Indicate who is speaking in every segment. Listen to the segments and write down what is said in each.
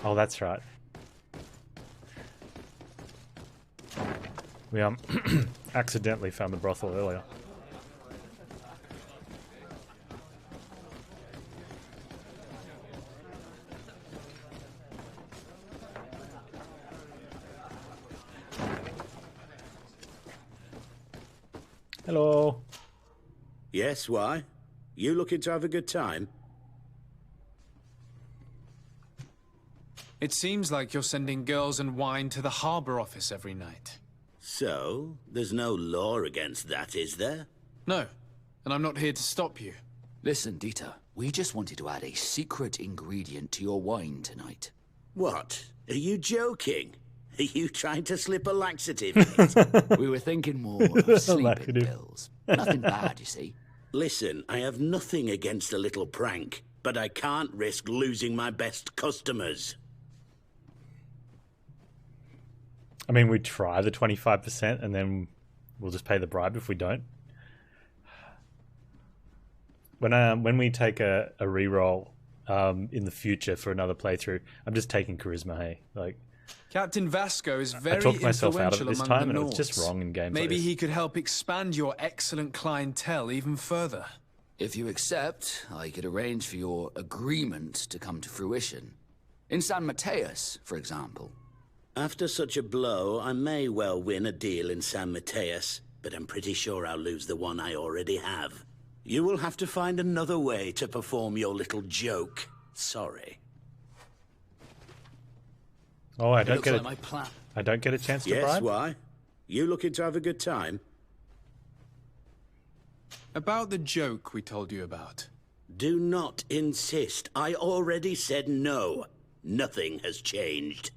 Speaker 1: Oh, that's right. We accidentally found the brothel earlier. Hello.
Speaker 2: Yes, why? You looking to have a good time?
Speaker 3: It seems like you're sending girls and wine to the harbor office every night.
Speaker 2: So, there's no law against that, is there?
Speaker 3: No, and I'm not here to stop you.
Speaker 4: Listen, Dieter, we just wanted to add a secret ingredient to your wine tonight.
Speaker 2: What? Are you joking? Are you trying to slip a laxative in it?
Speaker 4: We were thinking more of sleeping pills. Nothing bad, you see.
Speaker 2: Listen, I have nothing against a little prank, but I can't risk losing my best customers.
Speaker 1: I mean, we try the 25% and then we'll just pay the bribe if we don't. When we take a reroll in the future for another playthrough, I'm just taking charisma. Hey, like
Speaker 3: Captain Vasco is very
Speaker 1: I talked myself out of it this
Speaker 3: influential
Speaker 1: time, and
Speaker 3: among
Speaker 1: it
Speaker 3: the
Speaker 1: was just
Speaker 3: Nords.
Speaker 1: wrong in games.
Speaker 3: Maybe
Speaker 1: like this.
Speaker 3: he could help expand your excellent clientele even further.
Speaker 4: If you accept, I could arrange for your agreement to come to fruition. In San Mateus, for example.
Speaker 2: After such a blow, I may well win a deal in San Mateus, but I'm pretty sure I'll lose the one I already have. You will have to find another way to perform your little joke. Sorry.
Speaker 1: Oh, I don't get
Speaker 4: like
Speaker 1: it.
Speaker 4: my plan.
Speaker 1: I don't get a chance to
Speaker 2: Yes,
Speaker 1: bribe.
Speaker 2: why? You looking to have a good time?
Speaker 3: About the joke we told you about.
Speaker 2: Do not insist. I already said no. Nothing has changed.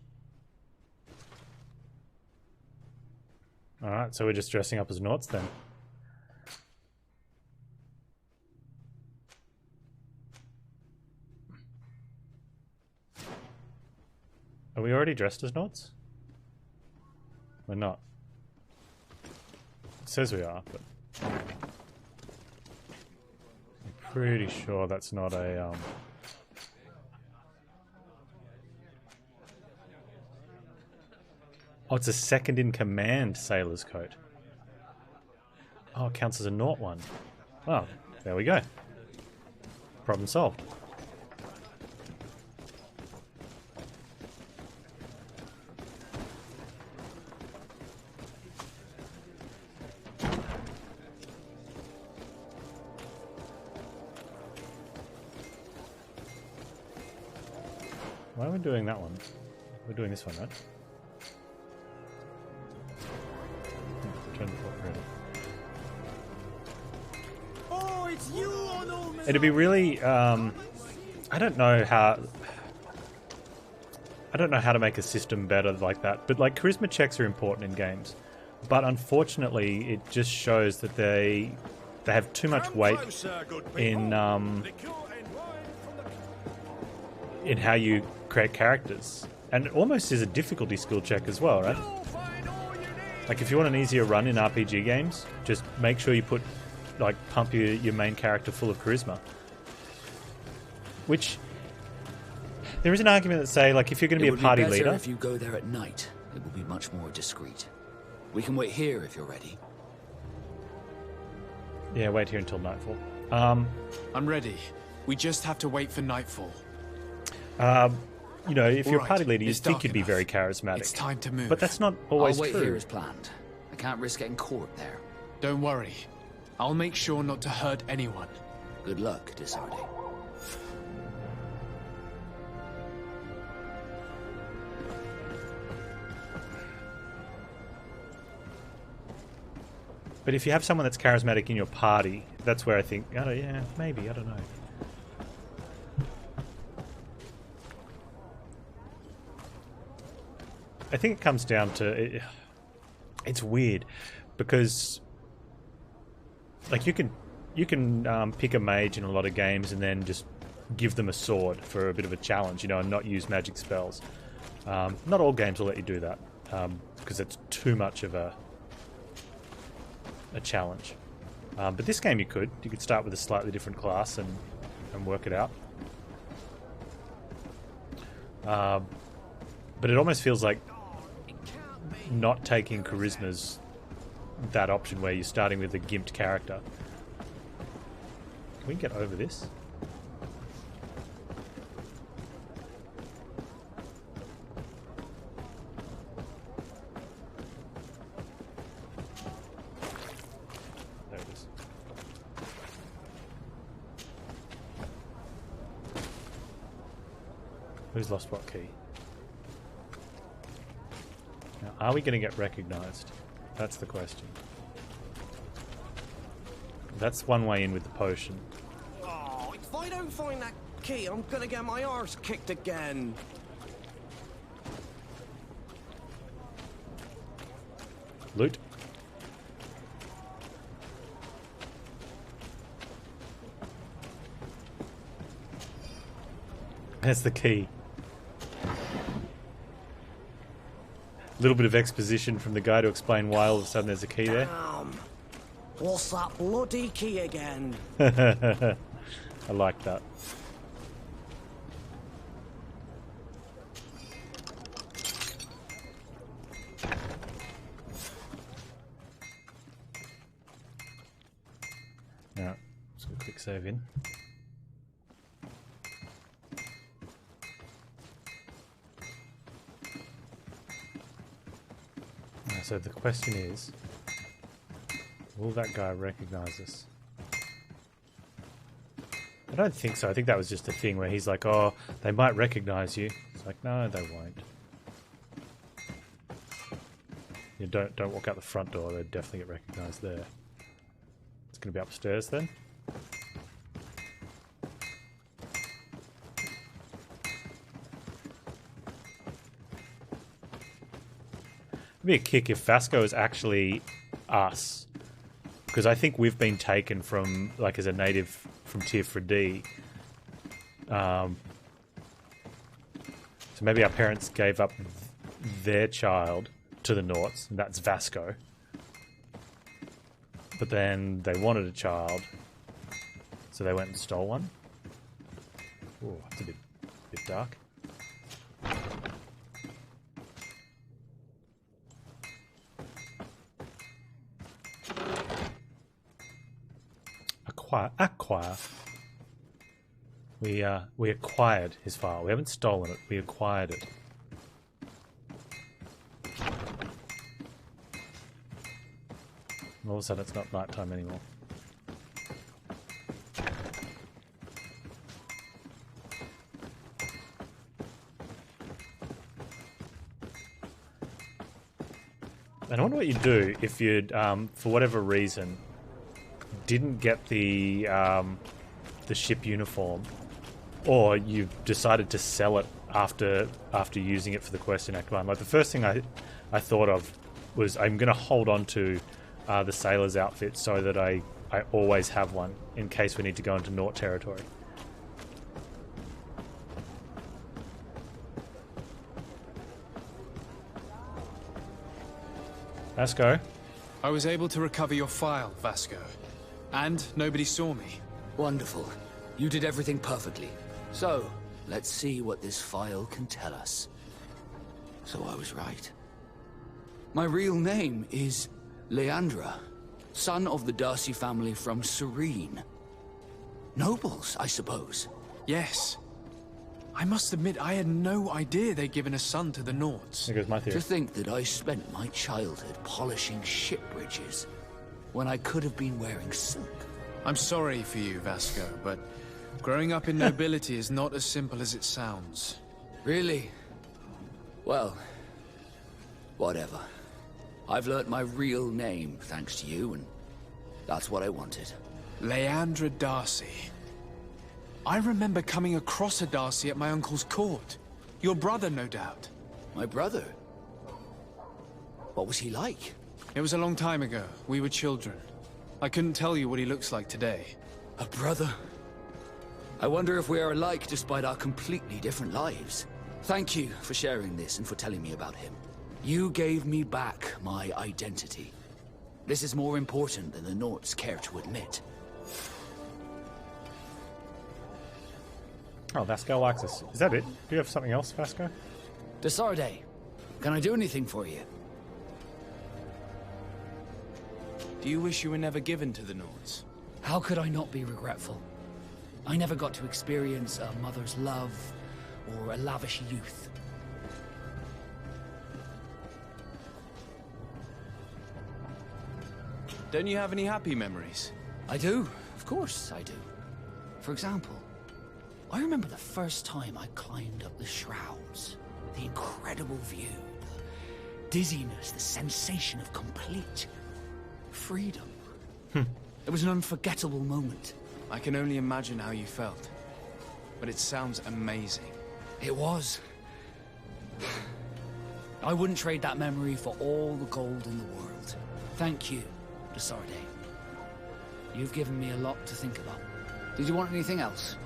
Speaker 1: All right, so we're just dressing up as Nords then. Are we already dressed as Nords? We're not. It says we are, but I'm pretty sure that's not a Oh, it's a second in command sailor's coat. Oh, it counts as a Nort one. Oh, there we go. Problem solved. Why are we doing that one? We're doing this one, right? Return the port ready.
Speaker 5: Oh, it's you, Ono, man.
Speaker 1: It'd be really, I don't know how to make a system better like that, but like charisma checks are important in games. But unfortunately, it just shows that they have too much weight in how you create characters, and it almost is a difficulty skill check as well, right? Like if you want an easier run in RPG games, just make sure you pump your main character full of charisma. Which there is an argument that say, like, if you're going to be a party leader,
Speaker 4: if you go there at night, it will be much more discreet. We can wait here if you're ready.
Speaker 1: Yeah, wait here until nightfall.
Speaker 3: I'm ready. We just have to wait for nightfall.
Speaker 1: You know, if you're a
Speaker 3: Right,
Speaker 1: party leader, you'd
Speaker 3: it's
Speaker 1: think
Speaker 3: dark
Speaker 1: you'd be
Speaker 3: enough.
Speaker 1: very charismatic.
Speaker 3: It's time to move.
Speaker 1: But that's not always
Speaker 4: I'll wait
Speaker 1: true.
Speaker 4: here as planned. I can't risk getting caught there.
Speaker 3: Don't worry. I'll make sure not to hurt anyone.
Speaker 4: Good luck, Disardi.
Speaker 1: But if you have someone that's charismatic in your party, that's where I think, oh yeah, maybe, I don't know. I think it comes down to it's weird because like you can pick a mage in a lot of games and then just give them a sword for a bit of a challenge, you know, and not use magic spells. Not all games will let you do that because it's too much of a challenge. But this game you could start with a slightly different class and work it out. But it almost feels like not taking charisma's that option where you're starting with a gimped character. Can we get over this? There it is. Who's lost what key? Now, are we going to get recognized? That's the question. That's one way in with the potion.
Speaker 5: Oh, if I don't find that key, I'm gonna get my arse kicked again.
Speaker 1: Loot. That's the key. A little bit of exposition from the guy to explain why all of a sudden there's a key there.
Speaker 5: Damn. What's that bloody key again?
Speaker 1: I like that. Now, let's go quick save in. So the question is, will that guy recognize us? I don't think so. I think that was just a thing where he's like, oh, they might recognize you. It's like, no, they won't. You don't walk out the front door. They'd definitely get recognized there. It's going to be upstairs then. Be a kick if Vasco is actually us, because I think we've been taken from, like, as a native from Tier 4D. So maybe our parents gave up their child to the Nauts, and that's Vasco. But then they wanted a child, so they went and stole one. Oh, that's a bit dark. Acquire. We acquired his file. We haven't stolen it. We acquired it. And all of a sudden, it's not nighttime anymore. And I wonder what you'd do if you'd, for whatever reason, didn't get the ship uniform, or you decided to sell it after using it for the quest in Act 1. Like, the first thing I thought of was I'm going to hold on to the sailor's outfit so that I always have one in case we need to go into Naut territory. Vasco?
Speaker 3: I was able to recover your file, Vasco. And nobody saw me.
Speaker 4: Wonderful. You did everything perfectly. So, let's see what this file can tell us. So I was right. My real name is Leandra, son of the Darcy family from Serene. Nobles, I suppose.
Speaker 3: Yes. I must admit, I had no idea they'd given a son to the Nauts.
Speaker 1: There goes my theory.
Speaker 4: To think that I spent my childhood polishing ship bridges when I could have been wearing silk.
Speaker 3: I'm sorry for you, Vasco, but growing up in nobility is not as simple as it sounds.
Speaker 4: Really? Well, whatever. I've learnt my real name thanks to you, and that's what I wanted.
Speaker 3: Leandra Darcy. I remember coming across a Darcy at my uncle's court. Your brother, no doubt.
Speaker 4: My brother? What was he like?
Speaker 3: It was a long time ago. We were children. I couldn't tell you what he looks like today.
Speaker 4: A brother? I wonder if we are alike despite our completely different lives. Thank you for sharing this and for telling me about him. You gave me back my identity. This is more important than the Nauts care to admit.
Speaker 1: Oh, Vasco likes us. Is that it? Do you have something else, Vasco?
Speaker 4: Desarde, can I do anything for you?
Speaker 3: Do you wish you were never given to the Nords?
Speaker 4: How could I not be regretful? I never got to experience a mother's love or a lavish youth.
Speaker 3: Don't you have any happy memories?
Speaker 4: I do, of course I do. For example, I remember the first time I climbed up the shrouds. The incredible view, the dizziness, the sensation of complete freedom. It was an unforgettable moment.
Speaker 3: I can only imagine how you felt. But it sounds amazing.
Speaker 4: It was. I wouldn't trade that memory for all the gold in the world. Thank you, Desarde. You've given me a lot to think about. Did you want anything else?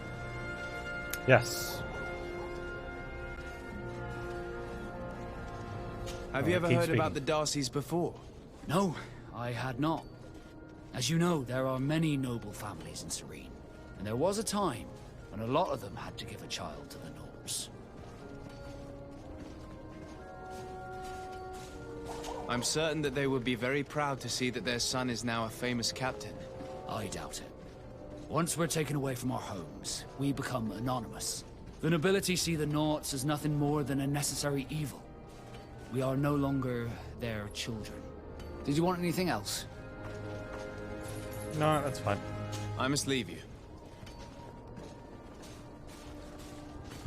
Speaker 1: Yes.
Speaker 3: Have you ever
Speaker 1: keep
Speaker 3: heard
Speaker 1: speaking.
Speaker 3: about the Darcys before?
Speaker 4: No, I had not. As you know, there are many noble families in Serene, and there was a time when a lot of them had to give a child to the Nords.
Speaker 3: I'm certain that they would be very proud to see that their son is now a famous captain.
Speaker 4: I doubt it. Once we're taken away from our homes, we become anonymous. The nobility see the Nords as nothing more than a necessary evil. We are no longer their children. Did you want anything else?
Speaker 1: No, that's fine.
Speaker 3: I must leave you.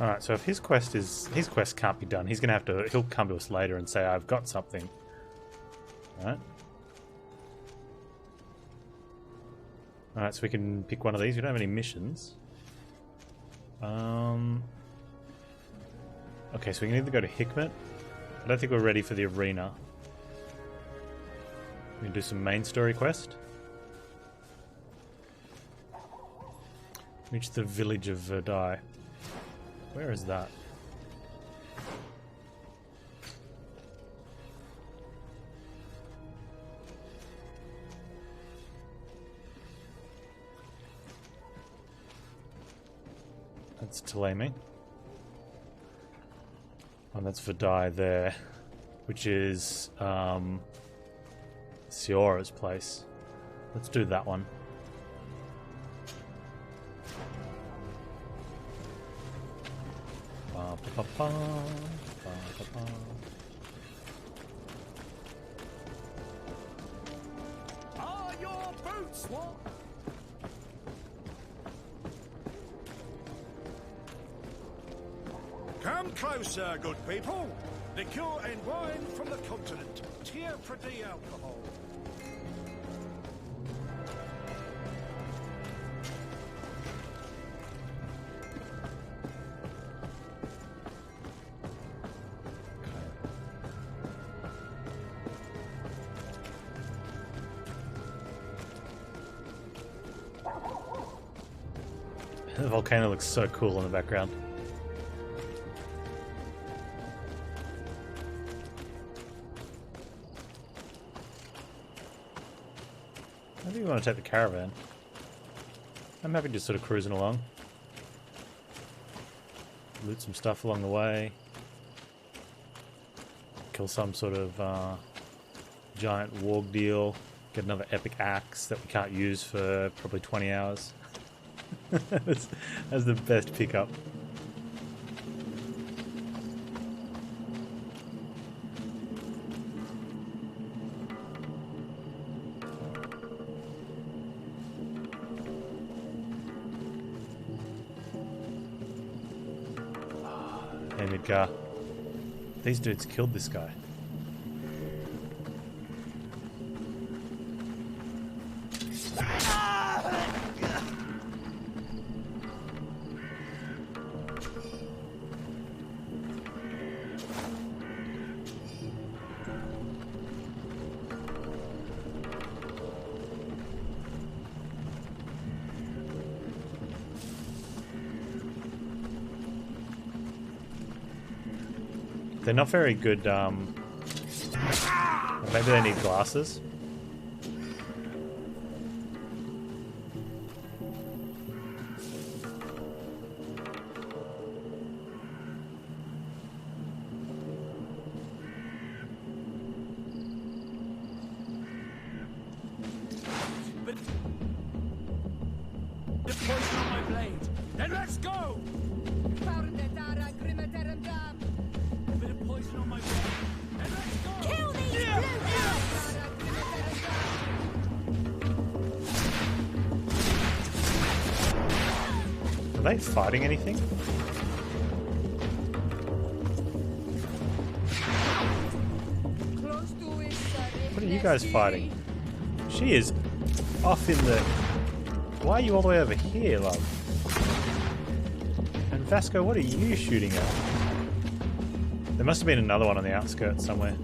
Speaker 1: Alright, so if his quest can't be done, he'll come to us later and say, I've got something. Alright. Alright, so we can pick one of these. We don't have any missions. Okay, so we can either go to Hikmet. I don't think we're ready for the arena. We can do some main story quest. Reach the village of Verdai. Where is that? That's Talemi. And that's Verdai there, which is Siora's place. Let's do that one.
Speaker 5: Are your boots what?
Speaker 6: Come closer, good people. Liqueur and wine from the continent. Tier pretty alcohol.
Speaker 1: The volcano looks so cool in the background. Maybe we want to take the caravan. I'm happy just sort of cruising along. Loot some stuff along the way. Kill some sort of giant warg deal. Get another epic axe that we can't use for probably 20 hours. That's the best pickup. Hey Midgar. These dudes killed this guy. They're not very good, maybe they need glasses. they fighting anything? What are you guys fighting? She is off in the... Why are you all the way over here, love? And Vasco, what are you shooting at? There must have been another one on the outskirts somewhere.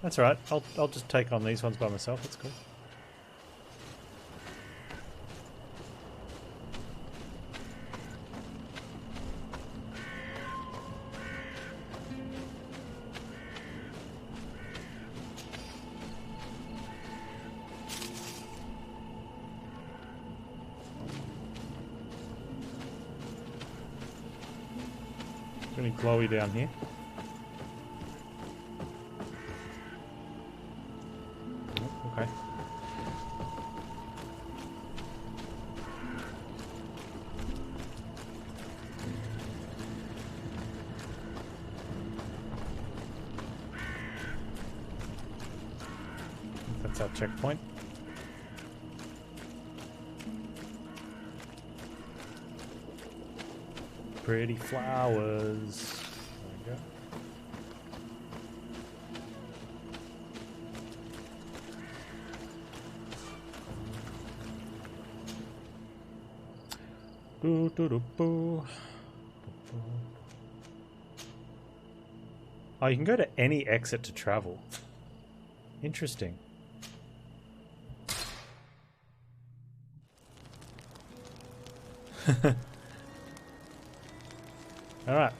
Speaker 1: That's alright. I'll just take on these ones by myself. That's cool. Is there any glowy down here? Oh, okay. That's our checkpoint. Pretty flowers. There we go. Boo, doo, doo, boo. Oh, you can go to any exit to travel. Interesting. Alright.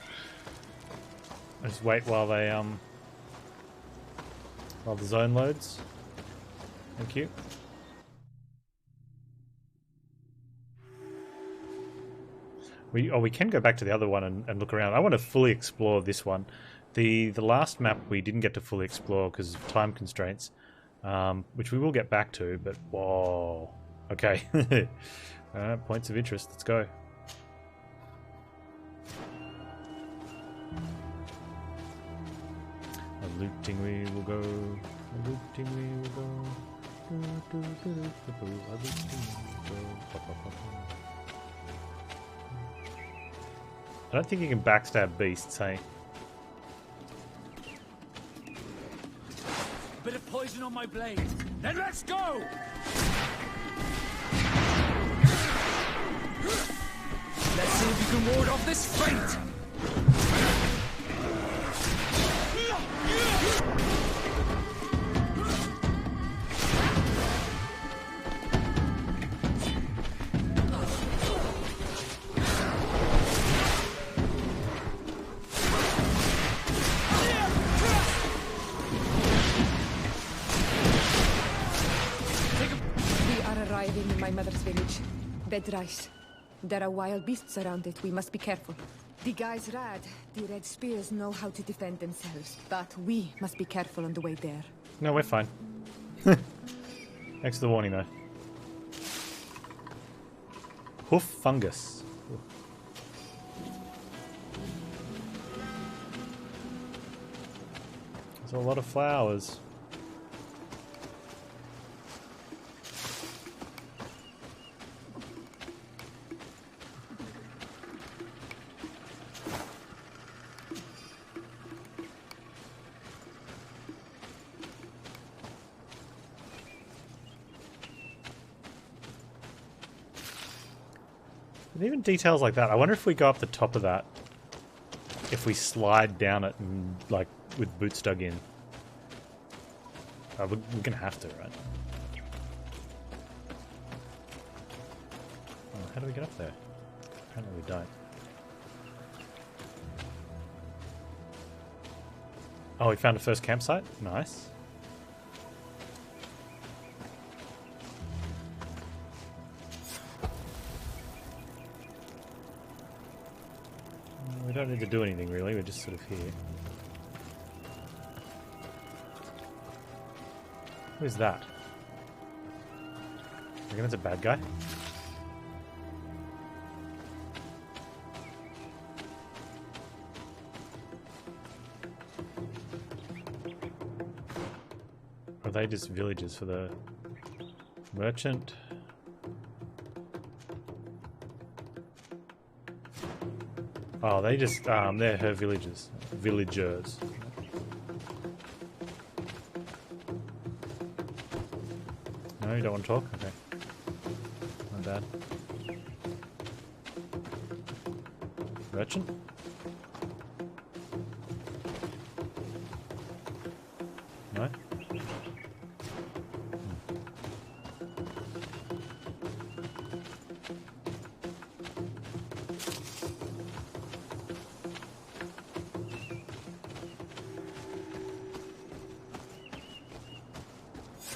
Speaker 1: I'll just wait while they while the zone loads. Thank you. We can go back to the other one and look around. I want to fully explore this one. The last map we didn't get to fully explore because of time constraints, which we will get back to, but whoa. Okay. Alright, points of interest. Let's go. Looting we will go. Looting we will go. I don't think you can backstab beasts, hey?
Speaker 4: A bit of poison on my blade. Then let's go! Let's see if you can ward off this fate!
Speaker 7: In my mother's village. Bed rice. There are wild beasts around it. We must be careful. The guys rad. The red spears know how to defend themselves. But we must be careful on the way there.
Speaker 1: No, we're fine. Thanks for the warning, though. Hoof fungus. There's a lot of flowers. And even details like that. I wonder if we go up the top of that, if we slide down it and like with boots dug in. We're gonna have to, right? Oh, how do we get up there? Apparently we don't. Oh, we found a first campsite? Nice. We don't need to do anything really, we're just sort of here. Who's that? I reckon that's a bad guy. Are they just villages for the merchant? Oh, they just, they're her villagers. Villagers. No, you don't want to talk? Okay. My bad. Merchant? No?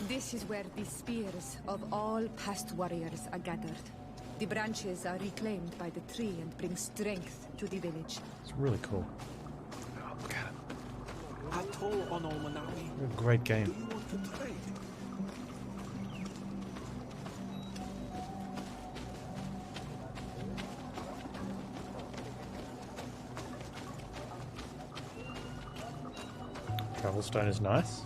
Speaker 7: This is where the spears of all past warriors are gathered. The branches are reclaimed by the tree and bring strength to the village.
Speaker 1: It's really cool. Oh, look at it. What a great game. Travel stone is nice.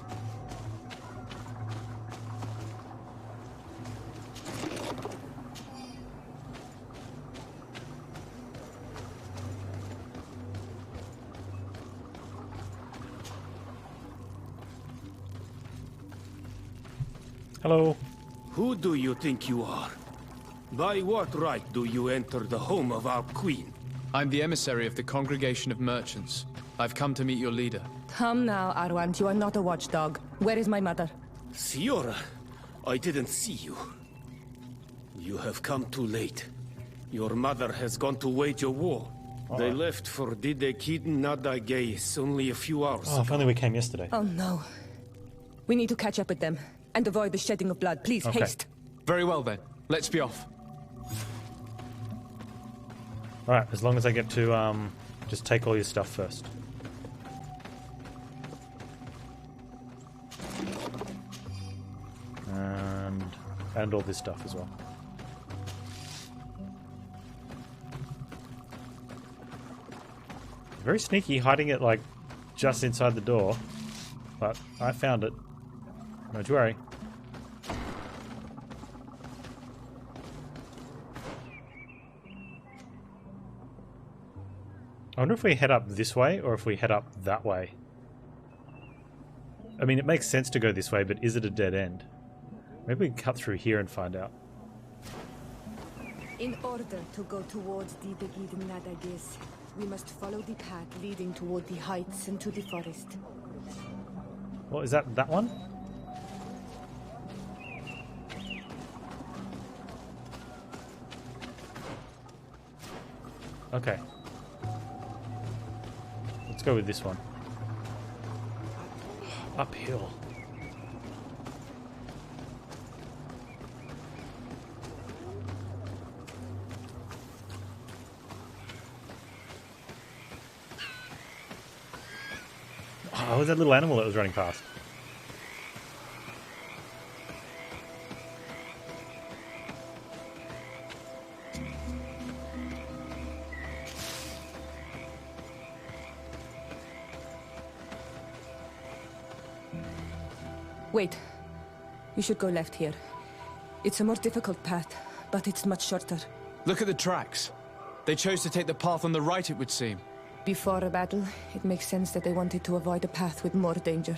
Speaker 1: Hello.
Speaker 8: Who do you think you are? By what right do you enter the home of our queen?
Speaker 3: I'm the emissary of the Congregation of Merchants. I've come to meet your leader.
Speaker 7: Come now, Arwant. You are not a watchdog. Where is my mother?
Speaker 8: Siora, I didn't see you. You have come too late. Your mother has gone to wage a war. They left for Didekid Nadagais only a few hours
Speaker 1: Oh, if
Speaker 8: ago.
Speaker 1: only we came yesterday.
Speaker 7: Oh no. We need to catch up with them and avoid the shedding of blood. Please,
Speaker 1: Okay.
Speaker 7: haste.
Speaker 3: Very well then. Let's be off.
Speaker 1: Alright, as long as I get to, just take all your stuff first. And all this stuff as well. Very sneaky, hiding it like just inside the door. But I found it. Don't you worry. I wonder if we head up this way or if we head up that way. I mean, it makes sense to go this way, but is it a dead end? Maybe we can cut through here and find out.
Speaker 7: In order to go towards the Degid Nadagis, we must follow the path leading toward the heights and to the forest.
Speaker 1: What is that? That one? Okay. Let's go with this one. Uphill. Oh, was that little animal that was running past?
Speaker 7: Wait. You should go left here. It's a more difficult path, but it's much shorter.
Speaker 3: Look at the tracks. They chose to take the path on the right, it would seem.
Speaker 7: Before a battle, it makes sense that they wanted to avoid a path with more danger.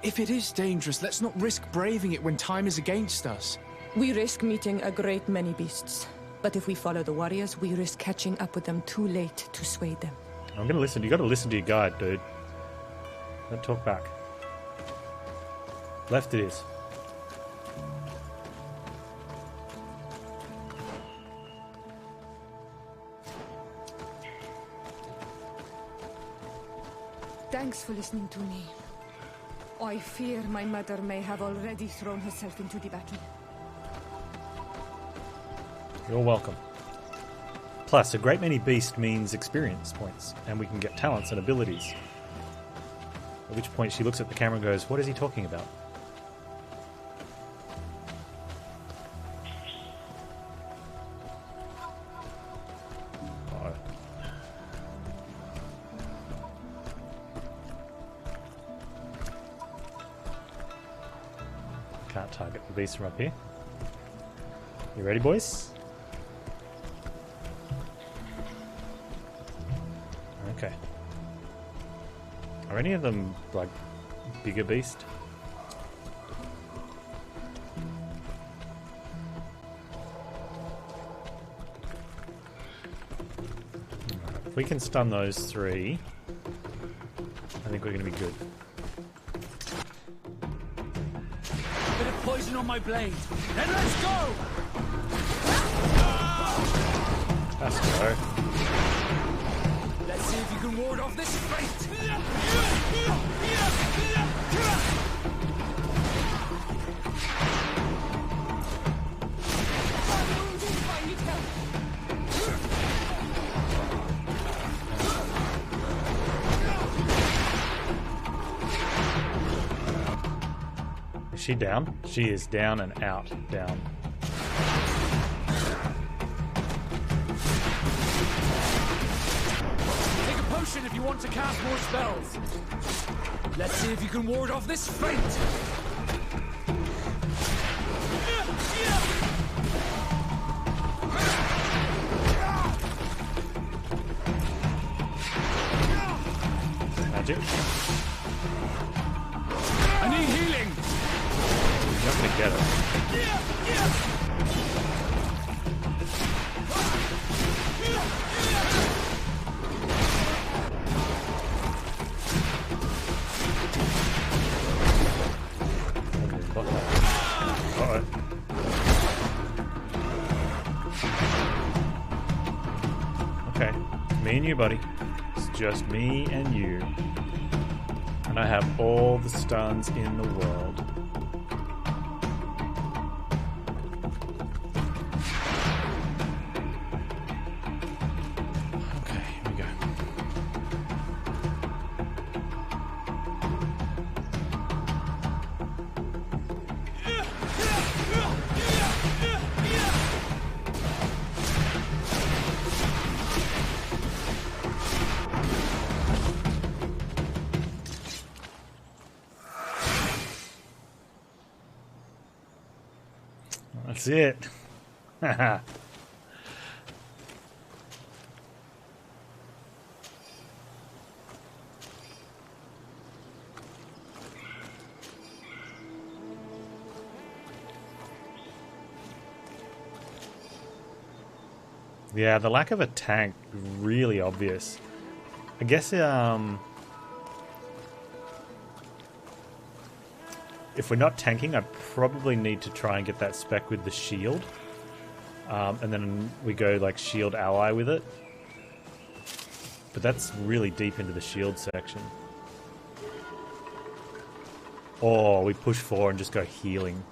Speaker 3: If it is dangerous, let's not risk braving it when time is against us.
Speaker 7: We risk meeting a great many beasts. But if we follow the warriors, we risk catching up with them too late to sway them.
Speaker 1: I'm gonna listen. You gotta listen to your guide, dude. Don't talk back. Left it is.
Speaker 7: Thanks for listening to me. I fear my mother may have already thrown herself into the battle.
Speaker 1: You're welcome. Plus, a great many beasts means experience points, and we can get talents and abilities. At which point she looks at the camera and goes, "What is he talking about?" Oh. Can't target the beast from up here. You ready, boys? Okay. Are any of them, like, bigger beast? If we can stun those three, I think we're going to be good.
Speaker 4: Bit of poison on my blade. Then let's go!
Speaker 1: Let's go.
Speaker 4: Let's see if you can ward off this fate.
Speaker 1: Is she down? She is down and out. Down.
Speaker 4: Take a potion if you want to cast more spells. Let's see if you can ward off this fate.
Speaker 1: Magic.
Speaker 4: I need healing.
Speaker 1: You're not gonna get it. Uh-oh. Okay, me and you, buddy. It's just me and you. And I have all the stuns in the world. Okay, here we go. That's it. Haha. Yeah, the lack of a tank really obvious. I guess if we're not tanking, I probably need to try and get that spec with the shield. And then we go like shield ally with it. But that's really deep into the shield section. Or we push 4 and just go healing.